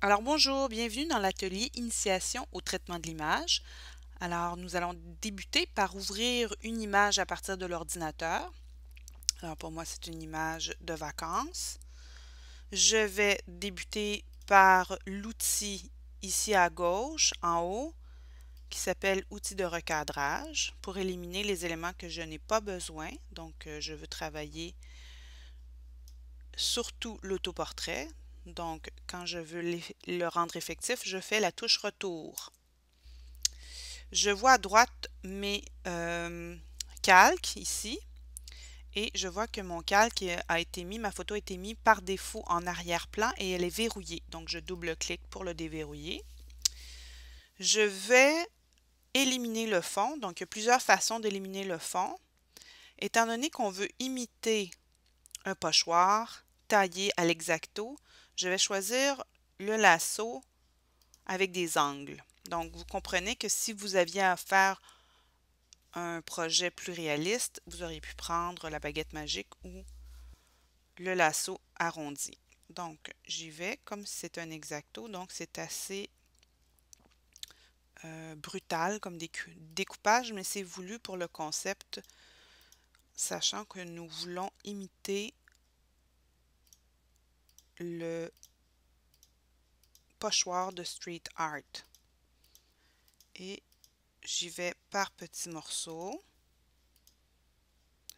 Alors bonjour, bienvenue dans l'atelier Initiation au traitement de l'image. Alors nous allons débuter par ouvrir une image à partir de l'ordinateur. Alors pour moi c'est une image de vacances. Je vais débuter par l'outil ici à gauche, en haut, qui s'appelle Outils de recadrage pour éliminer les éléments que je n'ai pas besoin. Donc je veux travailler surtout l'autoportrait. Donc quand je veux le rendre effectif, je fais la touche retour. Je vois à droite mes calques ici et je vois que mon calque a été mis, ma photo a été mise par défaut en arrière-plan et elle est verrouillée. Donc je double-clique pour le déverrouiller. Je vais éliminer le fond. Donc il y a plusieurs façons d'éliminer le fond. Étant donné qu'on veut imiter un pochoir taillé à l'exacto, je vais choisir le lasso avec des angles. Donc vous comprenez que si vous aviez à faire un projet plus réaliste, vous auriez pu prendre la baguette magique ou le lasso arrondi. Donc, j'y vais comme si c'est un exacto, donc c'est assez brutal comme découpage, mais c'est voulu pour le concept, sachant que nous voulons imiter le pochoir de street art. Et j'y vais par petits morceaux.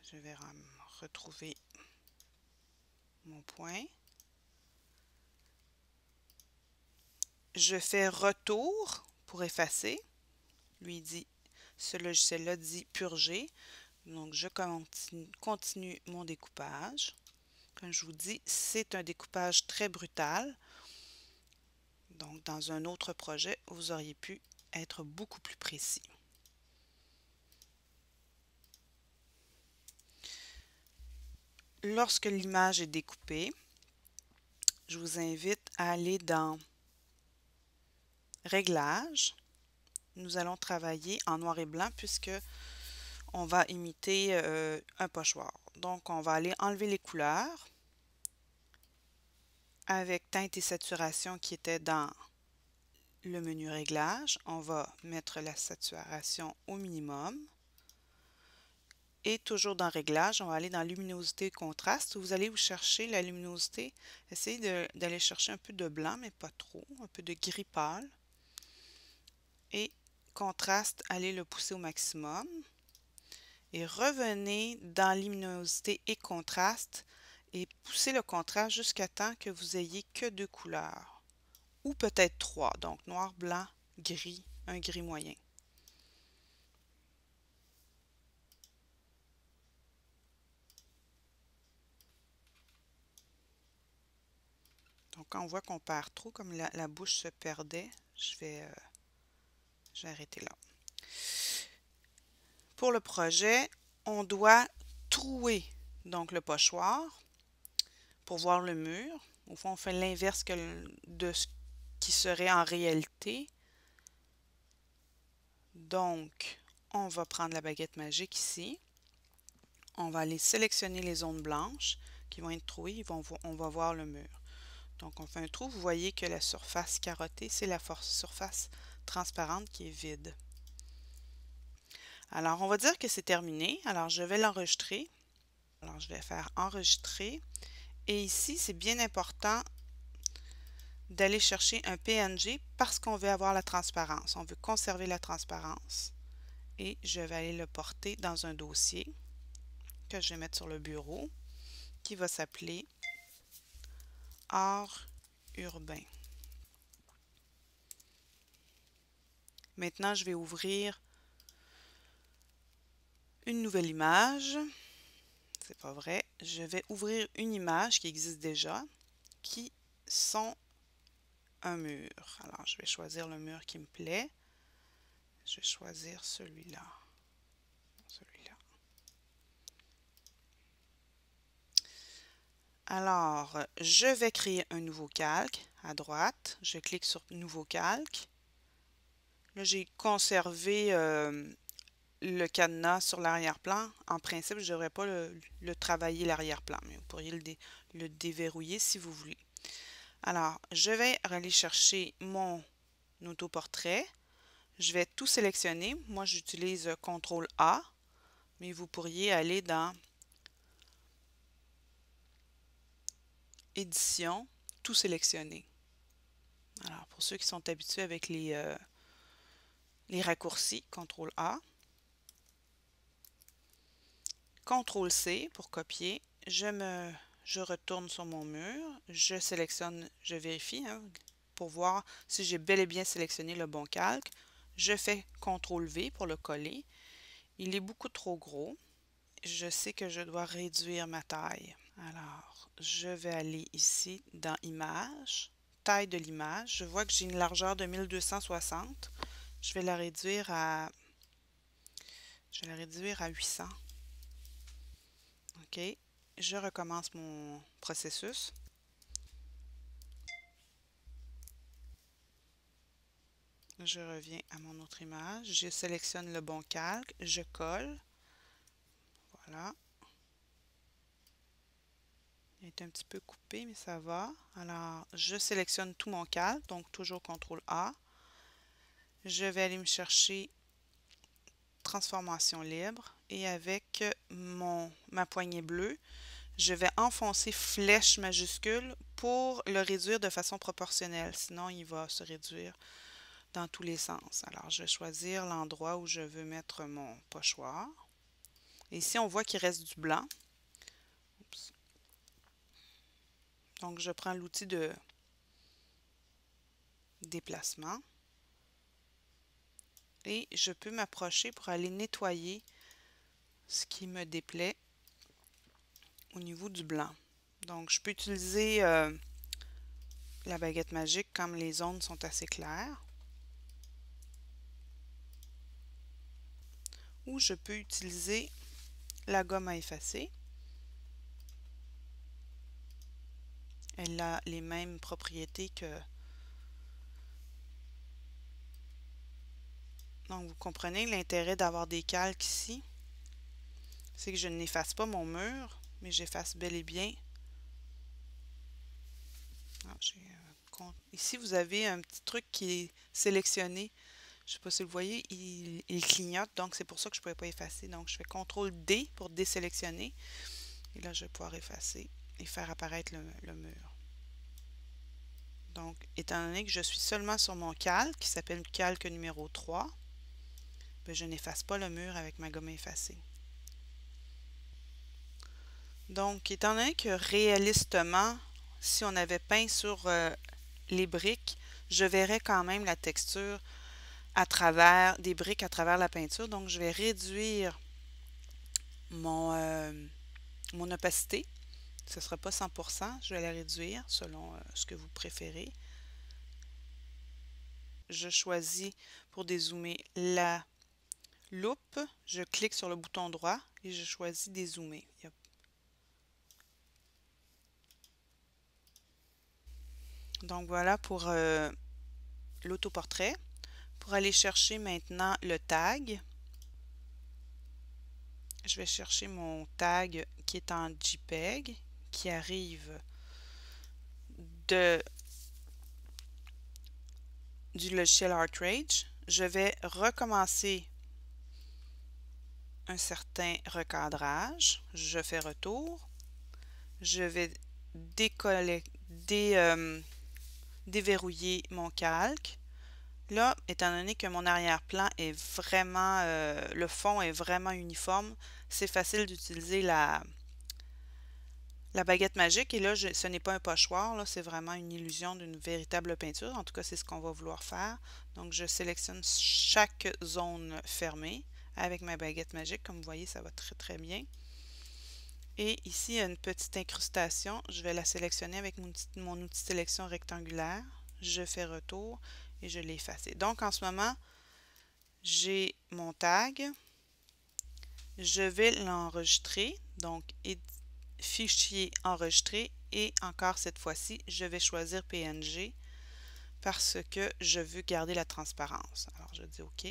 Je vais retrouver mon point. Je fais retour pour effacer. Lui dit, ce logiciel-là dit purger. Donc, je continue mon découpage. Comme je vous dis, c'est un découpage très brutal. Donc, dans un autre projet, vous auriez pu être beaucoup plus précis. Lorsque l'image est découpée, je vous invite à aller dans Réglages. Nous allons travailler en noir et blanc puisque on va imiter un pochoir. Donc, on va aller enlever les couleurs avec teinte et saturation qui était dans le menu Réglages. On va mettre la saturation au minimum. Et toujours dans Réglages, on va aller dans Luminosité et Contraste. Vous allez vous chercher la luminosité. Essayez d'aller chercher un peu de blanc, mais pas trop. Un peu de gris pâle. Et Contraste, allez le pousser au maximum. Et revenez dans Luminosité et Contraste et poussez le contraste jusqu'à temps que vous ayez que deux couleurs. Ou peut-être trois. Donc noir, blanc, gris, un gris moyen. Donc, quand on voit qu'on perd trop, comme la bouche se perdait, je vais arrêter là. Pour le projet, on doit trouer donc le pochoir pour voir le mur. Au fond, on fait l'inverse de ce qui serait en réalité. Donc, on va prendre la baguette magique ici. On va aller sélectionner les zones blanches qui vont être trouées. On va voir le mur. Donc, on fait un trou. Vous voyez que la surface carottée, c'est la surface transparente qui est vide. Alors, on va dire que c'est terminé. Alors, je vais l'enregistrer. Alors, je vais faire enregistrer. Et ici, c'est bien important d'aller chercher un PNG parce qu'on veut avoir la transparence. On veut conserver la transparence. Et je vais aller le porter dans un dossier que je vais mettre sur le bureau qui va s'appeler Art urbain. Maintenant, je vais ouvrir une nouvelle image. C'est pas vrai. Je vais ouvrir une image qui existe déjà, qui sont un mur. Alors, je vais choisir le mur qui me plaît. Je vais choisir celui-là. Celui-là. Alors, je vais créer un nouveau calque à droite. Je clique sur Nouveau calque. Là, j'ai conservé le cadenas sur l'arrière-plan. En principe, je ne devrais pas le travailler l'arrière-plan, mais vous pourriez le déverrouiller si vous voulez. Alors, je vais aller chercher mon autoportrait. Je vais tout sélectionner. Moi, j'utilise CTRL-A, mais vous pourriez aller dans Édition, tout sélectionner. Alors, pour ceux qui sont habitués avec les raccourcis, CTRL-A. CTRL-C pour copier. Je retourne sur mon mur. Je sélectionne, je vérifie pour voir si j'ai bel et bien sélectionné le bon calque. Je fais CTRL-V pour le coller. Il est beaucoup trop gros. Je sais que je dois réduire ma taille. Alors, je vais aller ici dans Images, taille de l'image. Je vois que j'ai une largeur de 1260. Je vais la réduire à 800. OK. Je recommence mon processus. Je reviens à mon autre image. Je sélectionne le bon calque. Je colle. Voilà. Il est un petit peu coupé, mais ça va. Alors, je sélectionne tout mon calque, donc toujours CTRL-A. Je vais aller me chercher Transformation libre et avec ma poignée bleue, je vais enfoncer flèche majuscule pour le réduire de façon proportionnelle. Sinon, il va se réduire dans tous les sens. Alors, je vais choisir l'endroit où je veux mettre mon pochoir. Et ici, on voit qu'il reste du blanc. Oups. Donc, je prends l'outil de déplacement. Et je peux m'approcher pour aller nettoyer ce qui me déplaît au niveau du blanc. Donc, je peux utiliser la baguette magique comme les zones sont assez claires. Ou je peux utiliser la gomme à effacer. Elle a les mêmes propriétés que... Donc, vous comprenez l'intérêt d'avoir des calques ici. C'est que je n'efface pas mon mur, mais j'efface bel et bien. Ah, ici, vous avez un petit truc qui est sélectionné. Je ne sais pas si vous le voyez, il clignote, donc c'est pour ça que je ne pouvais pas effacer. Donc, je fais CTRL-D pour désélectionner. Et là, je vais pouvoir effacer et faire apparaître le mur. Donc, étant donné que je suis seulement sur mon calque, qui s'appelle calque numéro 3, bien, je n'efface pas le mur avec ma gomme effacée. Donc, étant donné que réalistement, si on avait peint sur les briques, je verrais quand même la texture à travers des briques, à travers la peinture. Donc, je vais réduire mon opacité. Ce ne sera pas 100%, je vais la réduire selon ce que vous préférez. Je choisis pour dézoomer la loupe. Je clique sur le bouton droit et je choisis dézoomer. Donc voilà pour l'autoportrait. Pour aller chercher maintenant le tag, je vais chercher mon tag qui est en JPEG, qui arrive du logiciel ArtRage. Je vais recommencer un certain recadrage. Je fais retour. Je vais déverrouiller mon calque. Là, étant donné que mon arrière-plan est vraiment, le fond est vraiment uniforme, c'est facile d'utiliser la baguette magique. Et là, ce n'est pas un pochoir, là, c'est vraiment une illusion d'une véritable peinture. En tout cas, c'est ce qu'on va vouloir faire. Donc, je sélectionne chaque zone fermée avec ma baguette magique. Comme vous voyez, ça va très très bien. Et ici, il y a une petite incrustation. Je vais la sélectionner avec mon outil de sélection rectangulaire. Je fais retour et je l'ai effacé. Donc, en ce moment, j'ai mon tag. Je vais l'enregistrer. Donc, fichier enregistré. Et encore cette fois-ci, je vais choisir PNG parce que je veux garder la transparence. Alors, je dis OK.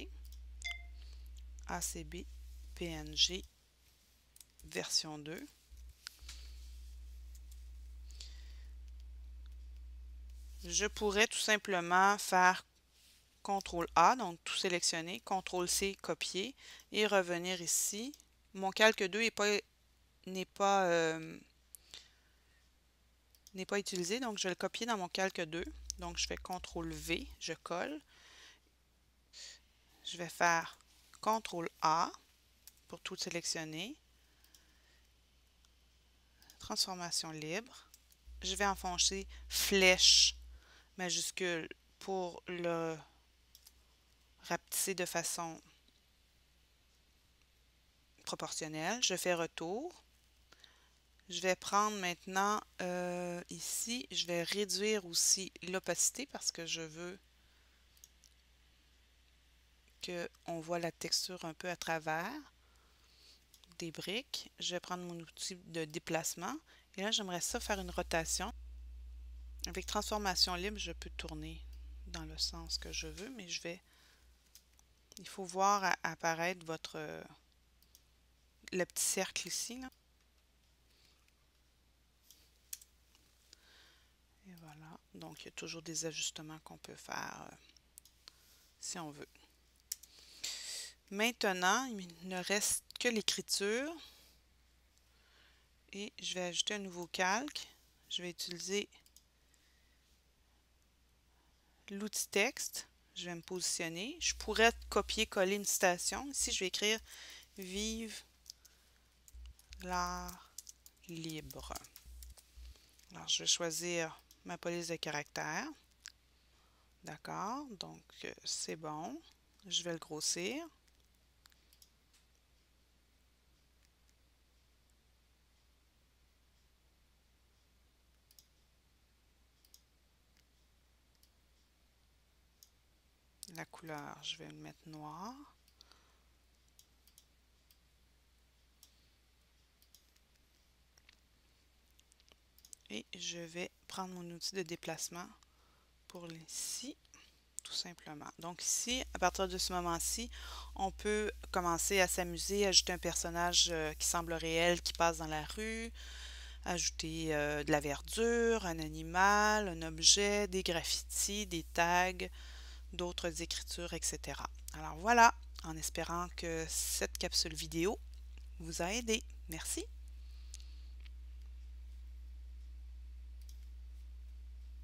ACB PNG version 2. Je pourrais tout simplement faire CTRL-A, donc tout sélectionner, CTRL-C, copier et revenir ici. Mon calque 2 n'est pas, n'est pas utilisé, donc je vais le copier dans mon calque 2. Donc je fais CTRL-V, je colle. Je vais faire CTRL-A pour tout sélectionner. Transformation libre. Je vais enfoncer flèche majuscule pour le rapetisser de façon proportionnelle. Je fais retour. Je vais prendre maintenant ici, je vais réduire aussi l'opacité parce que je veux qu'on voit la texture un peu à travers des briques. Je vais prendre mon outil de déplacement et là j'aimerais ça faire une rotation. Avec transformation libre, je peux tourner dans le sens que je veux, mais il faut voir apparaître le petit cercle ici, là. Et voilà. Donc, il y a toujours des ajustements qu'on peut faire si on veut. Maintenant, il ne reste que l'écriture. Et je vais ajouter un nouveau calque. Je vais utiliser l'outil texte. Je vais me positionner. Je pourrais copier-coller une citation. Ici, je vais écrire « Vive l'art libre ». Alors, je vais choisir ma police de caractère. D'accord, donc c'est bon. Je vais le grossir. La couleur, je vais le mettre noir. Et je vais prendre mon outil de déplacement pour ici, tout simplement. Donc ici, à partir de ce moment-ci, on peut commencer à s'amuser, ajouter un personnage qui semble réel, qui passe dans la rue, ajouter de la verdure, un animal, un objet, des graffitis, des tags, d'autres écritures, etc. Alors voilà, en espérant que cette capsule vidéo vous a aidé. Merci.